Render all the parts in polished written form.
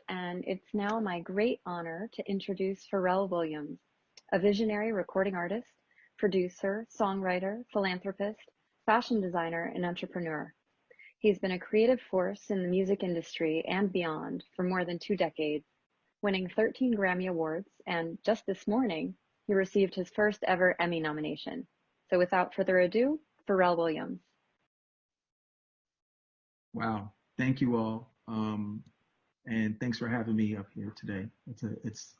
and it's now my great honor to introduce Pharrell Williams, a visionary recording artist, producer, songwriter, philanthropist, fashion designer, and entrepreneur. He's been a creative force in the music industry and beyond for more than 2 decades, winning 13 Grammy Awards, and just this morning, he received his first ever Emmy nomination. So without further ado, Pharrell Williams. Wow. Thank you all. And thanks for having me up here today. It's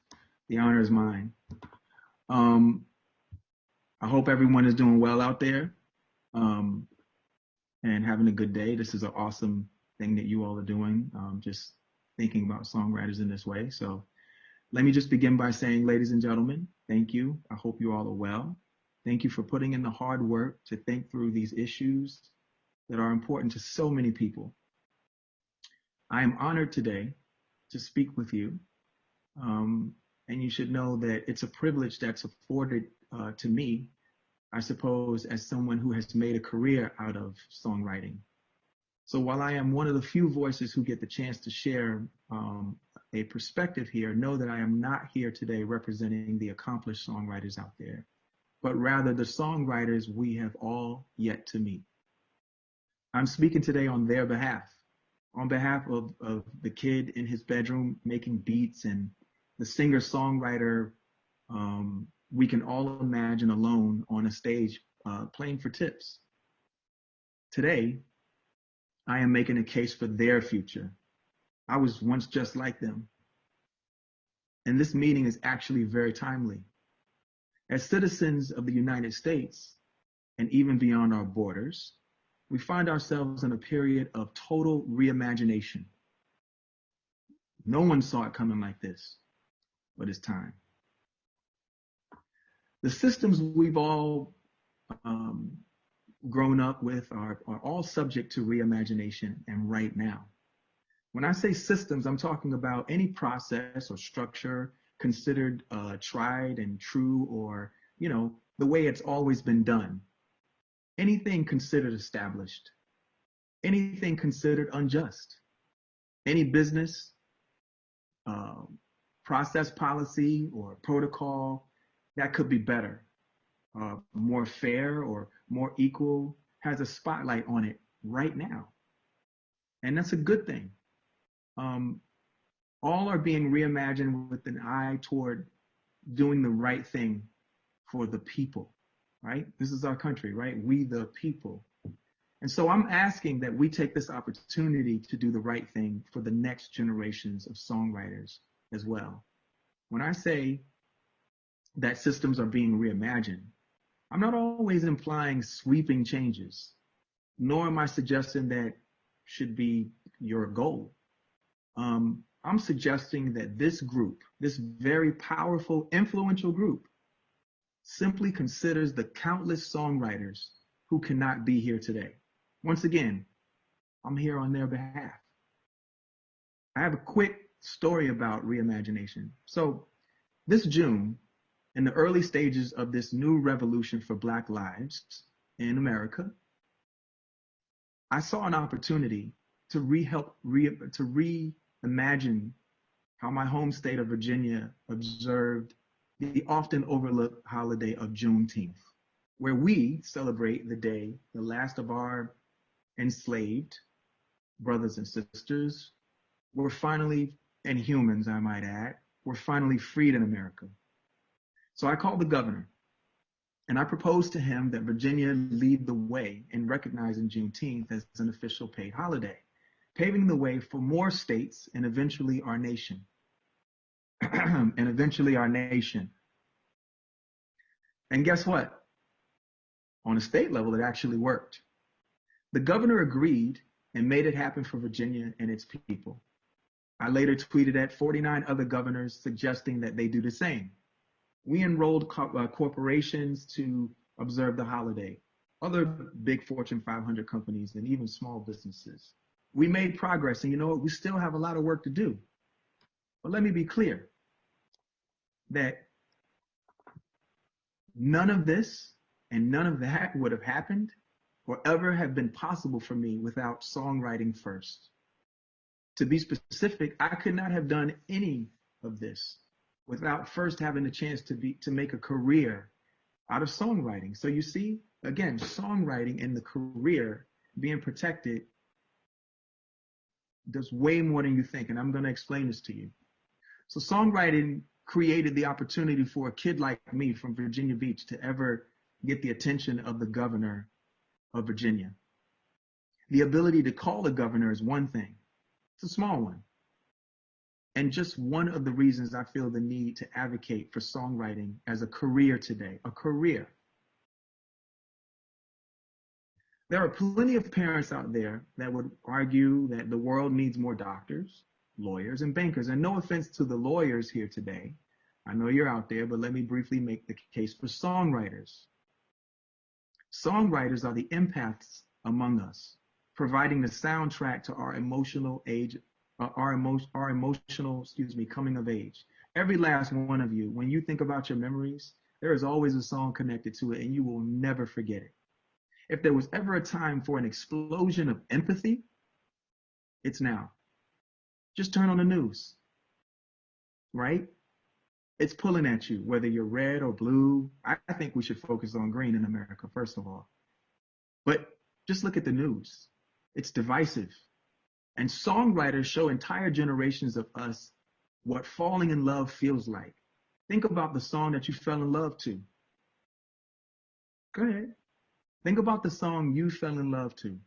the honor is mine. I hope everyone is doing well out there and having a good day. This is an awesome thing that you all are doing, just thinking about songwriters in this way. So let me just begin by saying, ladies and gentlemen, thank you. I hope you all are well. Thank you for putting in the hard work to think through these issues that are important to so many people. I am honored today to speak with you. And you should know that it's a privilege that's afforded to me, I suppose, as someone who has made a career out of songwriting. So while I am one of the few voices who get the chance to share a perspective here, know that I am not here today representing the accomplished songwriters out there, but rather the songwriters we have all yet to meet. I'm speaking today on their behalf, on behalf of the kid in his bedroom making beats and the singer-songwriter we can all imagine alone on a stage playing for tips. Today, I am making a case for their future. I was once just like them. And this meeting is actually very timely. As citizens of the United States, and even beyond our borders, we find ourselves in a period of total reimagination. No one saw it coming like this, but it's time. The systems we've all grown up with are all subject to reimagination and right now. When I say systems, I'm talking about any process or structure considered tried and true, or, the way it's always been done. Anything considered established, anything considered unjust, any business, process, policy, or protocol that could be better, more fair, or more equal, has a spotlight on it right now. And that's a good thing. All are being reimagined with an eye toward doing the right thing for the people, right? This is our country, right? We the people. And so I'm asking that we take this opportunity to do the right thing for the next generations of songwriters as well. When I say that systems are being reimagined, I'm not always implying sweeping changes, nor am I suggesting that should be your goal. I'm suggesting that this group, this very powerful, influential group, simply considers the countless songwriters who cannot be here today. Once again, I'm here on their behalf. I have a quick story about reimagination. So this June, in the early stages of this new revolution for Black lives in America, I saw an opportunity to reimagine how my home state of Virginia observed the often overlooked holiday of Juneteenth, where we celebrate the day the last of our enslaved brothers and sisters were finally, and humans I might add, were finally freed in America. So I called the governor and I proposed to him that Virginia lead the way in recognizing Juneteenth as an official paid holiday, paving the way for more states and eventually our nation. And guess what? On a state level, it actually worked. The governor agreed and made it happen for Virginia and its people. I later tweeted at 49 other governors suggesting that they do the same. We enrolled corporations to observe the holiday, other big Fortune 500 companies, and even small businesses. We made progress, and you know what? We still have a lot of work to do. But let me be clear that none of this and none of that would have happened or ever have been possible for me without songwriting first. To be specific, I could not have done any of this without first having the chance to make a career out of songwriting. So you see, again, songwriting and the career being protected does way more than you think. And I'm going to explain this to you. So songwriting created the opportunity for a kid like me from Virginia Beach to ever get the attention of the governor of Virginia. The ability to call the governor is one thing. It's a small one. And just one of the reasons I feel the need to advocate for songwriting as a career today, a career. There are plenty of parents out there that would argue that the world needs more doctors, lawyers, and bankers. And no offense to the lawyers here today. I know you're out there, but let me briefly make the case for songwriters. Songwriters are the empaths among us, providing the soundtrack to our emotional coming of age. Every last one of you, when you think about your memories, there is always a song connected to it, and you will never forget it. If there was ever a time for an explosion of empathy, it's now. Just turn on the news, right? It's pulling at you, whether you're red or blue. I think we should focus on green in America, first of all. But just look at the news. It's divisive. And songwriters show entire generations of us what falling in love feels like. Think about the song that you fell in love to. Go ahead. Think about the song you fell in love to.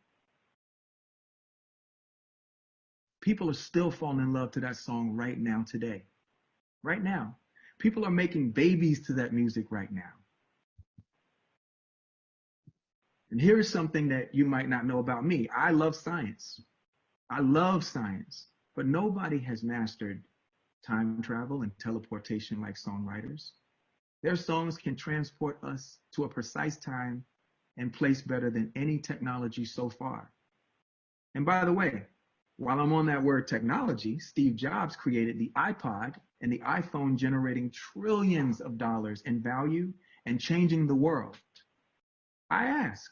People are still falling in love to that song right now, today. Right now. People are making babies to that music right now. And here is something that you might not know about me. I love science. I love science, but nobody has mastered time travel and teleportation like songwriters. Their songs can transport us to a precise time and place better than any technology so far. And by the way, while I'm on that word technology, Steve Jobs created the iPod and the iPhone, generating trillions of dollars in value and changing the world. I ask,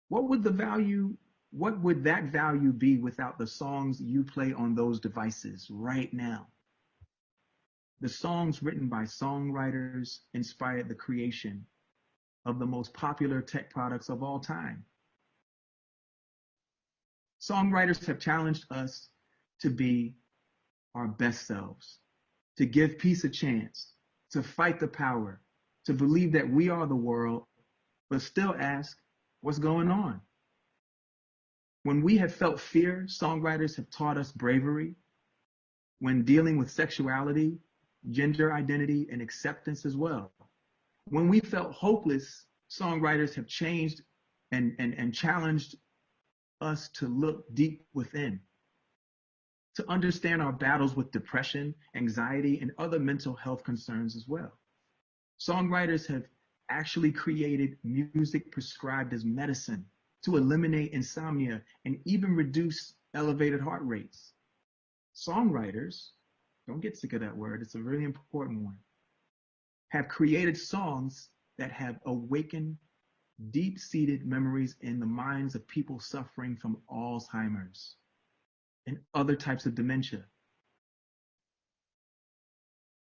what would that value be without the songs you play on those devices right now? The songs written by songwriters inspired the creation of the most popular tech products of all time. Songwriters have challenged us to be our best selves, to give peace a chance, to fight the power, to believe that we are the world, but still ask, what's going on? When we have felt fear, songwriters have taught us bravery. When dealing with sexuality, gender identity, and acceptance as well. When we felt hopeless, songwriters have changed and challenged us to look deep within, to understand our battles with depression, anxiety, and other mental health concerns as well. Songwriters have actually created music prescribed as medicine to eliminate insomnia and even reduce elevated heart rates. Songwriters, don't get sick of that word, it's a really important one, have created songs that have awakened deep-seated memories in the minds of people suffering from Alzheimer's and other types of dementia.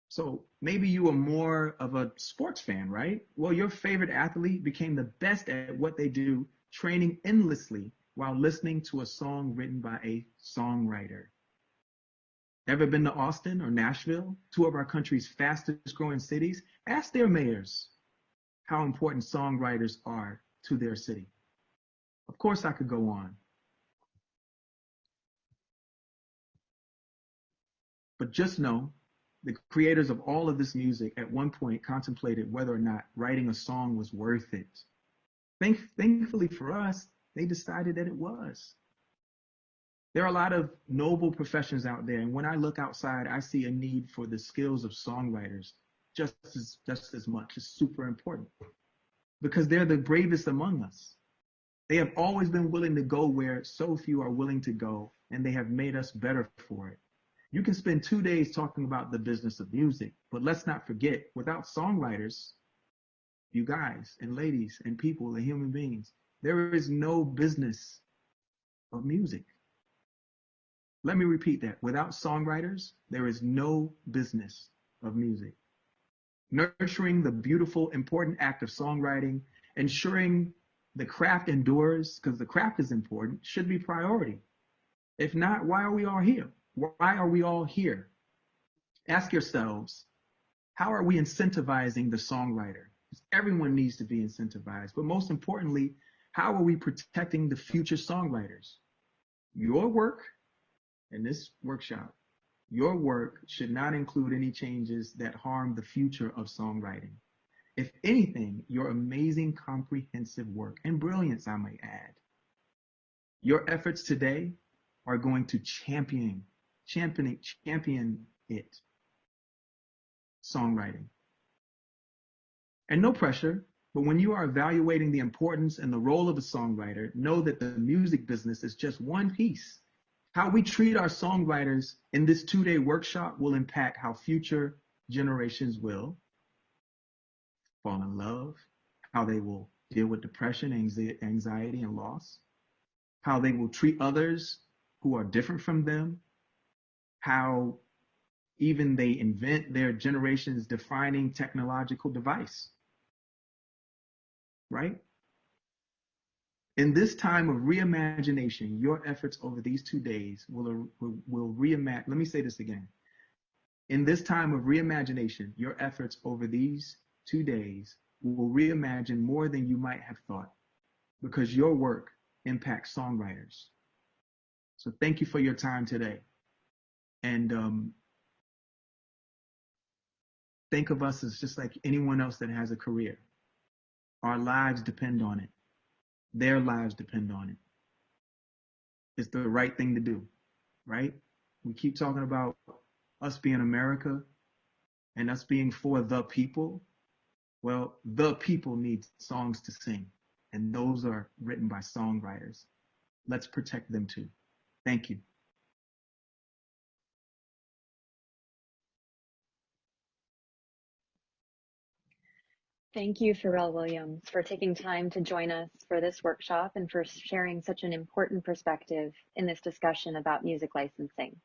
So maybe you are more of a sports fan, right? Well, your favorite athlete became the best at what they do, training endlessly while listening to a song written by a songwriter. Ever been to Austin or Nashville, two of our country's fastest growing cities? Ask their mayors how important songwriters are to their city. Of course, I could go on. But just know, the creators of all of this music at one point contemplated whether or not writing a song was worth it. Thankfully for us, they decided that it was. There are a lot of noble professions out there, and when I look outside, I see a need for the skills of songwriters just as much. It's super important because they're the bravest among us. They have always been willing to go where so few are willing to go, and they have made us better for it. You can spend 2 days talking about the business of music, but let's not forget, without songwriters, you guys and ladies and people and human beings, there is no business of music. Let me repeat that. Without songwriters, there is no business of music. Nurturing the beautiful, important act of songwriting, ensuring the craft endures, because the craft is important, should be priority. If not, why are we all here? Why are we all here? Ask yourselves, how are we incentivizing the songwriter? Everyone needs to be incentivized, but most importantly, how are we protecting the future songwriters? Your work in this workshop, your work should not include any changes that harm the future of songwriting. If anything, your amazing comprehensive work and brilliance, I might add, your efforts today are going to champion it, songwriting. And no pressure, but when you are evaluating the importance and the role of a songwriter, know that the music business is just one piece. How we treat our songwriters in this 2-day workshop will impact how future generations will fall in love, how they will deal with depression, anxiety, and loss, how they will treat others who are different from them, how even they invent their generation's defining technological device, right? In this time of reimagination, your efforts over these 2 days will reimagine. Let me say this again. In this time of reimagination, your efforts over these 2 days will reimagine more than you might have thought, because your work impacts songwriters. So thank you for your time today. And think of us as just like anyone else that has a career. Our lives depend on it. Their lives depend on it. It's the right thing to do, right? We keep talking about us being America and us being for the people. Well, the people need songs to sing, and those are written by songwriters. Let's protect them too. Thank you. Thank you, Pharrell Williams, for taking time to join us for this workshop and for sharing such an important perspective in this discussion about music licensing.